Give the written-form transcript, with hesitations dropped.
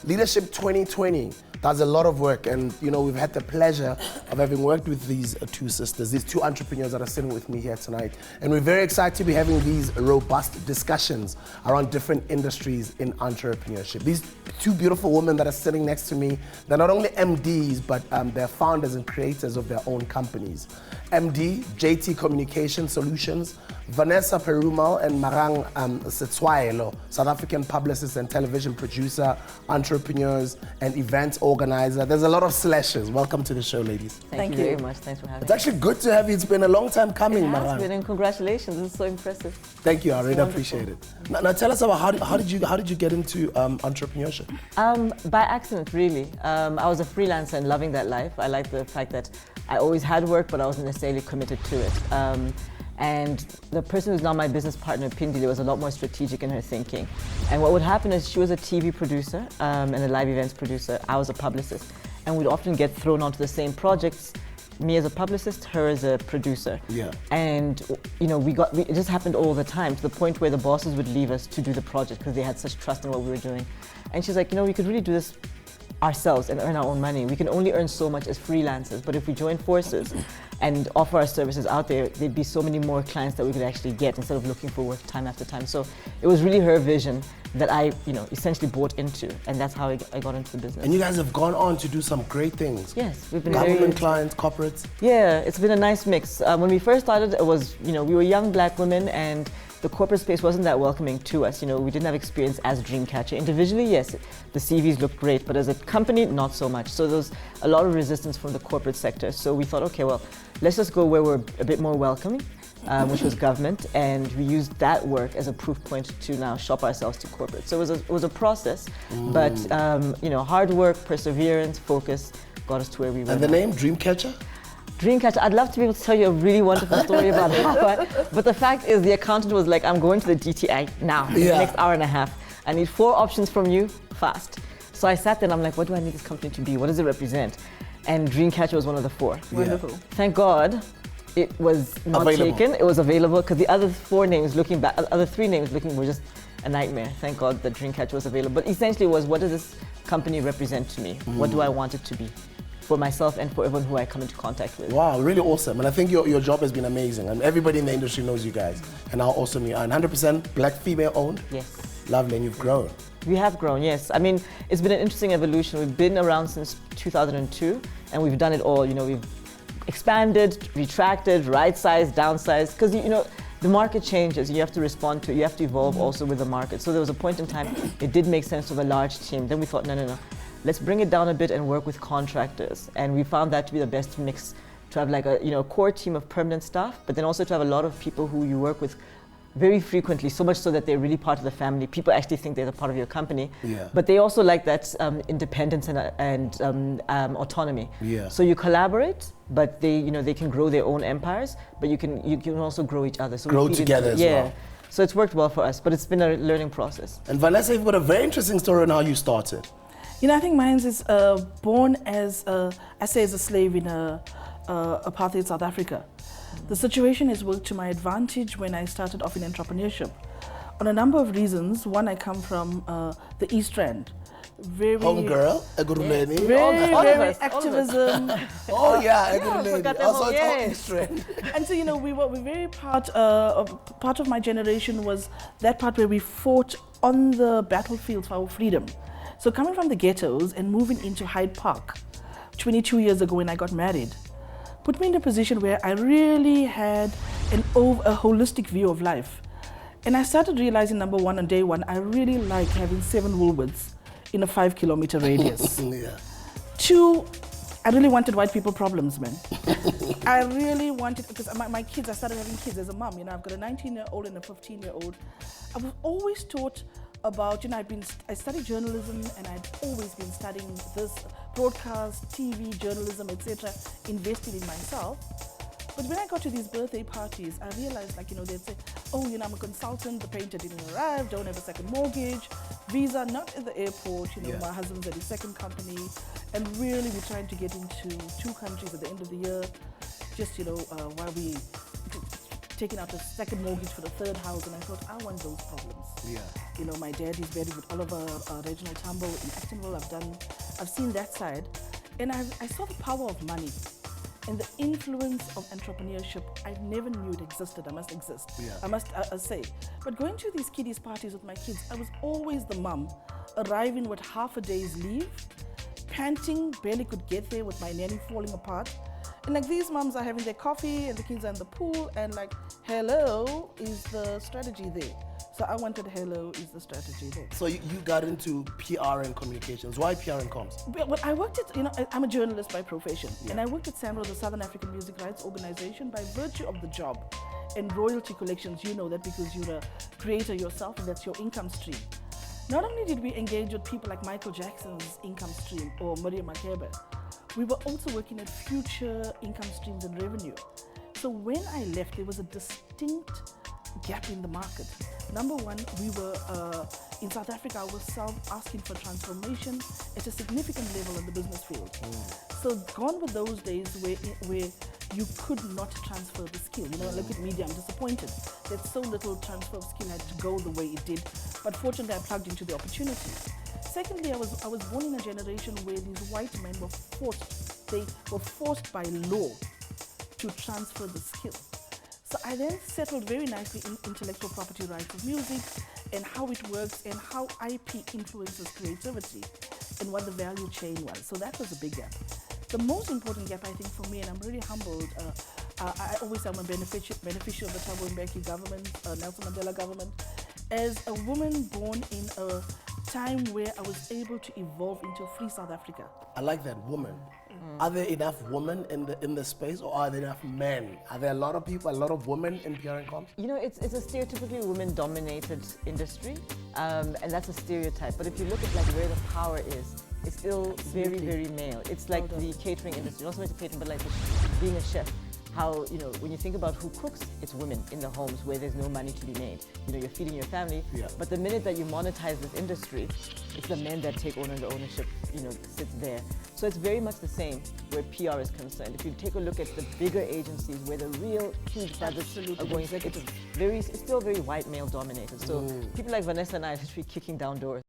Leadership 2020 does a lot of work, and we've had the pleasure of having worked with these two sisters, these two entrepreneurs that are sitting with me here tonight. And we're very excited to be having these robust discussions around different industries in entrepreneurship. These two beautiful women that are sitting next to me, they're not only MDs, but they're founders and creators of their own companies. MD, JT Communication Solutions, Vanessa Perumal and Marang Setshwaelo, South African publicist and television producer, entrepreneurs and event organizer. There's a lot of slashes. Welcome to the show, ladies. Thank you very much. Thanks for having me. It's actually good to have you. It's been a long time coming, Marang. It has Marang. been, and congratulations. This is so impressive. Thank you. I really appreciate it. Now tell us about how did you get into entrepreneurship? By accident, really. I was a freelancer and loving that life. I liked the fact that I always had work, but I wasn't necessarily committed to it. And the person who's now my business partner, Pindile, was a lot more strategic in her thinking. And what would happen is she was a TV producer and a live events producer. I was a publicist. And we'd often get thrown onto the same projects, me as a publicist, her as a producer. Yeah. And it just happened all the time, to the point where the bosses would leave us to do the project because they had such trust in what we were doing. And she's like, we could really do this ourselves and earn our own money. We can only earn so much as freelancers, but if we join forces and offer our services out there, there'd be so many more clients that we could actually get instead of looking for work time after time. So it was really her vision that I, essentially bought into, and that's how I got into the business. And you guys have gone on to do some great things. Yes, we've been government clients, corporates. Yeah, it's been a nice mix. When we first started, it was, we were young black women, and the corporate space wasn't that welcoming to us. We didn't have experience as Dreamcatcher. Individually, yes, the CVs looked great, but as a company, not so much. So there was a lot of resistance from the corporate sector. So we thought, okay, well, let's just go where we're a bit more welcoming, which was government, and we used that work as a proof point to now shop ourselves to corporate. So it was a process, but hard work, perseverance, focus got us to where we were. And the name Dreamcatcher? Dreamcatcher, I'd love to be able to tell you a really wonderful story about how but the fact is the accountant was like, I'm going to the DTI now, in the next hour and a half. I need 4 options from you, fast. So I sat there and I'm like, what do I need this company to be? What does it represent? And Dreamcatcher was one of the 4. Wonderful. Thank God it was not taken. It was available because the other 3 names looking were just a nightmare. Thank God that Dreamcatcher was available. But essentially it was, what does this company represent to me? What do I want it to be? For myself and for everyone who I come into contact with. Wow, really awesome. And I think your job has been amazing. And everybody in the industry knows you guys and how awesome you are. And 100% black female owned? Yes. Lovely, and you've grown. We have grown, yes. I mean, it's been an interesting evolution. We've been around since 2002 and we've done it all. We've expanded, retracted, right-sized, downsized, because the market changes. You have to respond to it. You have to evolve also with the market. So there was a point in time it did make sense to have a large team. Then we thought, no. Let's bring it down a bit and work with contractors. And we found that to be the best mix, to have like a core team of permanent staff, but then also to have a lot of people who you work with very frequently, so much so that they're really part of the family. People actually think they're a part of your company, but they also like that independence and autonomy. Yeah. So you collaborate, but they can grow their own empires, but you can also grow each other. So grow together as well. So it's worked well for us, but it's been a learning process. And Vanessa, you've got a very interesting story on how you started. I think mine is born as a slave in apartheid South Africa. The situation has worked to my advantage when I started off in entrepreneurship. On a number of reasons. One, I come from the East Rand. Very home girl, Eguruleni. Very activism. Oh yeah, Eguruleni. Also it's East Rand. And so we're very part of my generation was that part where we fought on the battlefield for our freedom. So coming from the ghettos and moving into Hyde Park 22 years ago when I got married, put me in a position where I really had a holistic view of life. And I started realizing, number one, on day one, I really like having 7 Woolworths in a 5-kilometer radius. 2, I really wanted white people problems, man. I really wanted, because my kids, I started having kids as a mom. I've got a 19-year-old and a 15-year-old. I was always taught about, I studied journalism and I'd always been studying this, broadcast, TV, journalism, etc., invested in myself. But when I got to these birthday parties, I realized, they'd say, I'm a consultant, the painter didn't arrive, don't have a second mortgage, visa, not at the airport, my husband's at his second company, and really we're trying to get into 2 countries at the end of the year, just, while we taking out a second mortgage for the 3rd house, and I thought, I want those problems. Yeah. You know, my dad is buried with Oliver Reginald Tambo in Actonville. I've seen that side, and I saw the power of money and the influence of entrepreneurship. I never knew it existed. I must say. But going to these kiddies parties with my kids, I was always the mum, arriving with half a day's leave, panting, barely could get there with my nanny falling apart. And like these mums are having their coffee and the kids are in the pool, and like, hello, is the strategy there? So I wanted hello, is the strategy there? So you got into PR and communications. Why PR and comms? Well, I worked at, I'm a journalist by profession, and I worked at SAMRO, the Southern African Music Rights Organization, by virtue of the job. And royalty collections, you know that because you're a creator yourself, and that's your income stream. Not only did we engage with people like Michael Jackson's income stream or Miriam Makeba, we were also working at future income streams and revenue. So when I left, there was a distinct gap in the market. Number one, we were in South Africa ourselves asking for transformation at a significant level in the business field. So gone were those days where you could not transfer the skill. Look at media, I'm disappointed that so little transfer of skill had to go the way it did. But fortunately, I plugged into the opportunity. Secondly, I was born in a generation where these white men were forced by law to transfer the skill. So I then settled very nicely in intellectual property rights of music and how it works and how IP influences creativity and what the value chain was. So that was a big gap. The most important gap, I think, for me, and I'm really humbled, I always am a beneficiary of the Thabo Mbeki government, Nelson Mandela government, as a woman born in a time where I was able to evolve into a free South Africa. I like that, woman. Are there enough women in the space, or are there enough men? Are there a lot of people, a lot of women in PR and comms? It's a stereotypically women-dominated industry, and that's a stereotype. But if you look at like where the power is, it's still very, very male. It's like the catering industry, not so much the catering, but like being a chef. How, when you think about who cooks, it's women in the homes where there's no money to be made. You're feeding your family, but the minute that you monetize this industry, it's the men that take ownership, sits there. So it's very much the same where PR is concerned. If you take a look at the bigger agencies where the real huge budgets are going, it's still very white male dominated. So people like Vanessa and I are literally kicking down doors.